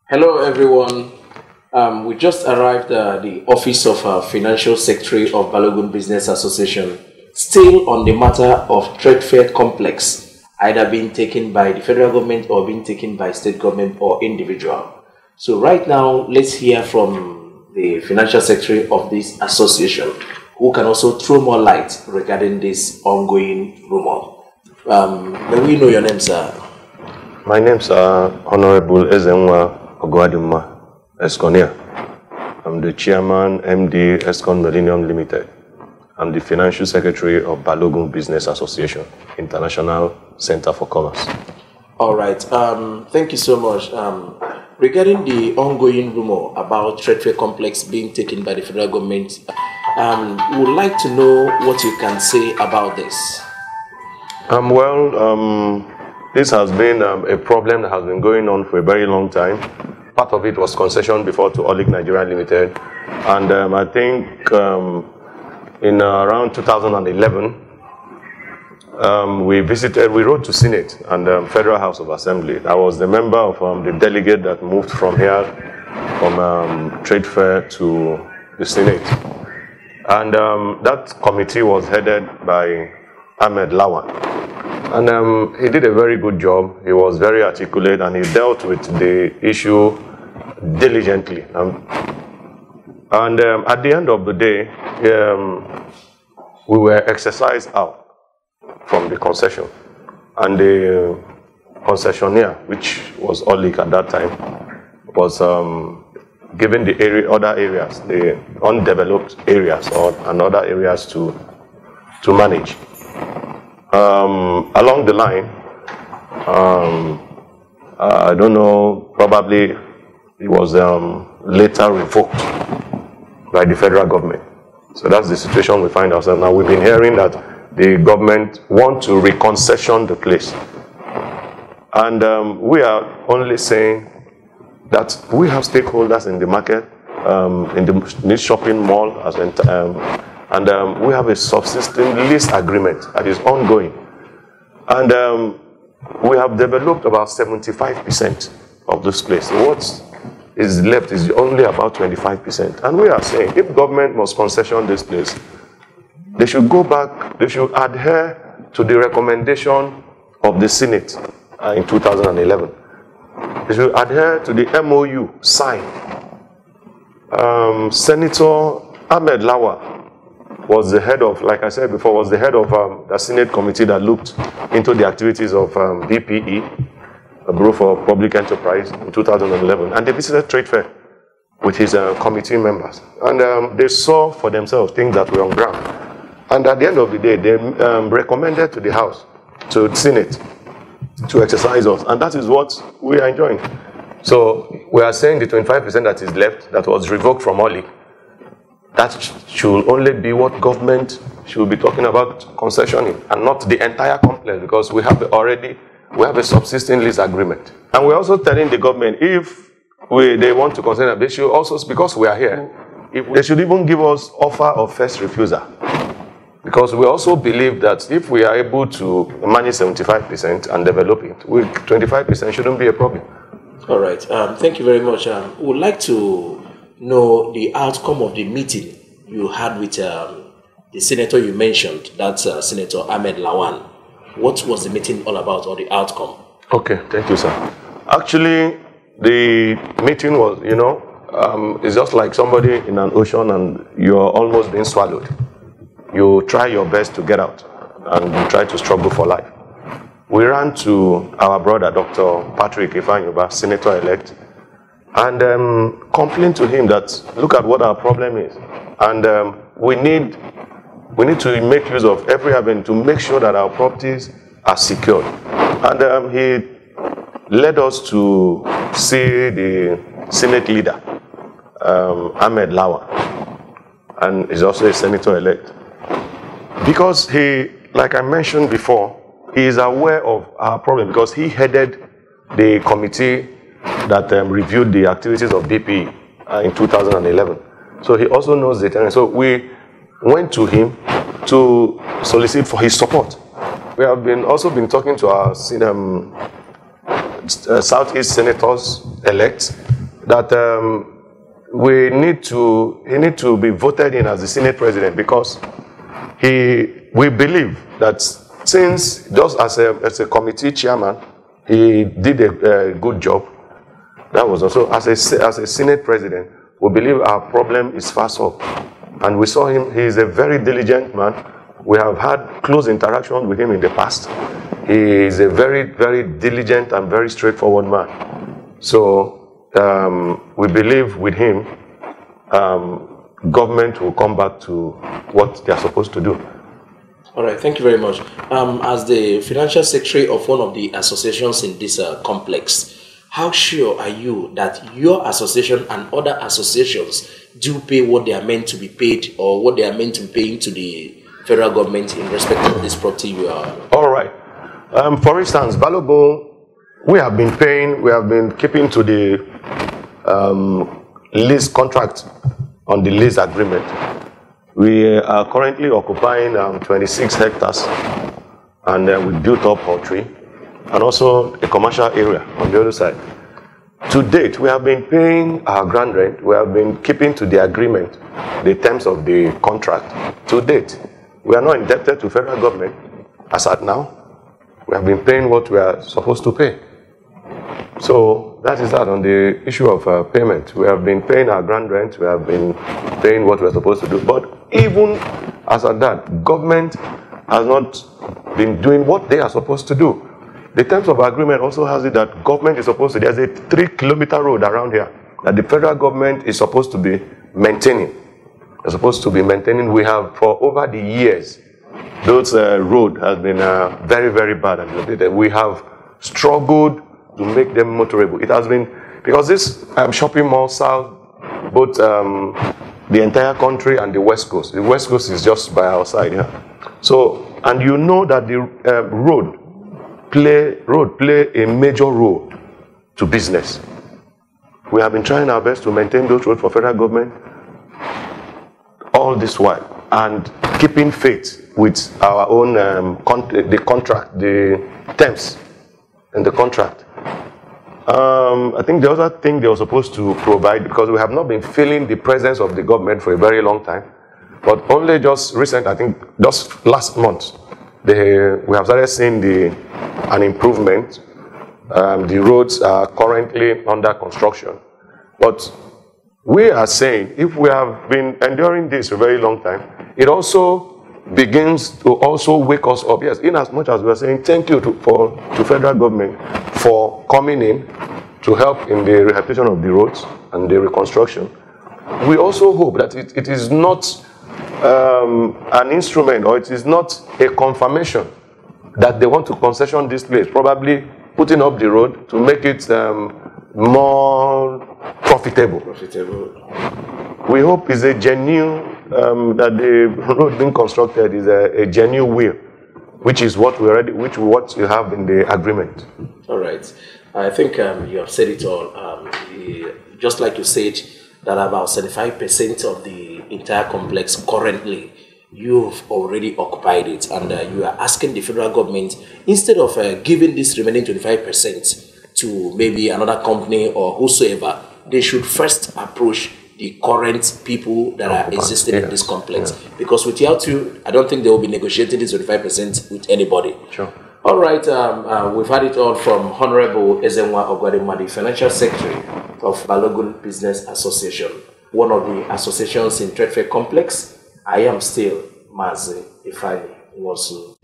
Hello, everyone. We just arrived at the office of Financial Secretary of Balogun Business Association, still on the matter of trade fair complex, either being taken by the federal government or being taken by state government or individual. So right now, let's hear from the Financial Secretary of this association, who can also throw more light regarding this ongoing rumor. May we know your name, sir? My name is Honorable Ezenwa Ogwadima Esconia. I'm the Chairman, MD, Escon Millennium Limited. I'm the Financial Secretary of Balogun Business Association, International Center for Commerce. All right. Thank you so much. Regarding the ongoing rumor about trade fair complex being taken by the federal government, we would like to know what you can say about this. This has been a problem that has been going on for a very long time. Part of it was concession before to Olik Nigeria Limited. And I think in around 2011, we wrote to Senate and Federal House of Assembly. I was the member of the delegate that moved from here, from trade fair to the Senate. And that committee was headed by Ahmed Lawan. And he did a very good job. He was very articulate and he dealt with the issue diligently. And at the end of the day, we were exercised out from the concession. And the concessionaire, which was Olik at that time, was given the other areas, the undeveloped areas and other areas to manage. Along the line, I don't know, probably it was later revoked by the federal government. So that's the situation we find ourselves now. We've been hearing that the government want to reconcession the place. And we are only saying that we have stakeholders in the market, in the shopping mall, and we have a subsisting lease agreement that is ongoing. And we have developed about 75% of this place. What is left is only about 25%. And we are saying, if government must concession this place, they should go back, they should adhere to the recommendation of the Senate in 2011. They should adhere to the MOU signed. Senator Ahmed Lawan was the head of, like I said before, was the head of the Senate committee that looked into the activities of BPE, a Bureau for Public Enterprise, in 2011. And they visited trade fair with his committee members. And they saw for themselves things that were on ground. And at the end of the day, they recommended to the House, to the Senate, to exercise us. And that is what we are enjoying. So we are saying the 25% that is left, that was revoked from Olik, that should only be what government should be talking about concessioning, and not the entire complex, because we have a subsisting lease agreement. And we're also telling the government, if they want to concession, they should also, because we are here, if they should even give us offer of first refusal. Because we also believe that if we are able to manage 75% and develop it, 25% shouldn't be a problem. All right. Thank you very much. We would like to know the outcome of the meeting you had with the senator you mentioned, that's Senator Ahmed Lawan. What was the meeting all about, or the outcome? Okay, thank you, sir. Actually, the meeting was, it's just like somebody in an ocean and you're almost being swallowed. You try your best to get out and you try to struggle for life. We ran to our brother, Dr. Patrick Ifanyuba, Senator-elect, and complained to him that, look at what our problem is. And we need to make use of every avenue to make sure that our properties are secured. And he led us to see the Senate leader, Ahmed Lawan, and he's also a senator-elect. Because he, like I mentioned before, he is aware of our problem because he headed the committee that reviewed the activities of BPE in 2011. So he also knows the terrain. So we went to him to solicit for his support. We have also been talking to our Southeast senators elect that he need to be voted in as the Senate president, because we believe that since just as a committee chairman, he did a good job. That was also as a Senate president, we believe our problem is far solved. And we saw him, he is a very diligent man. We have had close interaction with him in the past. He is a very, very diligent and very straightforward man. So we believe with him, government will come back to what they are supposed to do. All right, thank you very much. As the financial secretary of one of the associations in this complex, how sure are you that your association and other associations do pay what they are meant to be paid, or what they are meant to be paying to the federal government in respect of this property you are? All right. For instance, Balogun, we have been keeping to the lease contract on the lease agreement. We are currently occupying 26 hectares, and we built up poultry and also a commercial area on the other side. To date, we have been paying our ground rent. We have been keeping to the agreement, the terms of the contract. To date, we are not indebted to federal government as at now. We have been paying what we are supposed to pay. So that is that on the issue of payment. We have been paying our ground rent. We have been paying what we are supposed to do. But even as at that, government has not been doing what they are supposed to do. The terms of agreement also has it that government is supposed to, there's a 3-kilometer road around here that the federal government is supposed to be maintaining. They're supposed to be maintaining. We have, for over the years, those road has been very, very bad. And we have struggled to make them motorable. It has been, because this shopping mall serves both the entire country and the West Coast. The West Coast is just by our side here. So, and you know that the road play a major role to business. We have been trying our best to maintain those roads for federal government all this while, and keeping faith with our own the terms in the contract. I think the other thing they were supposed to provide, because we have not been feeling the presence of the government for a very long time, but only just recent, I think just last month, we have started seeing an improvement. The roads are currently under construction. But we are saying, if we have been enduring this for a very long time, it also begins to also wake us up. Yes, in as much as we are saying thank you to federal government for coming in to help in the rehabilitation of the roads and the reconstruction, we also hope that it is not an instrument, or it is not a confirmation that they want to concession this place, probably putting up the road to make it more profitable. We hope it's a genuine, that the road being constructed is a genuine will, which is what what you have in the agreement. All right. I think you have said it all. Just like you said, that about 75% of the entire complex currently, you've already occupied it, and you are asking the federal government, instead of giving this remaining 25% to maybe another company or whosoever, they should first approach the current people that are existing in this complex. Yeah. Because without you, I don't think they will be negotiating this 25% with anybody. Sure. All right, we've had it all from Honorable Ezenwa Ogwadima, the Financial Secretary of Balogun Business Association, one of the associations in Trade Fair Complex. I am still Mazi Ifani Nwosu.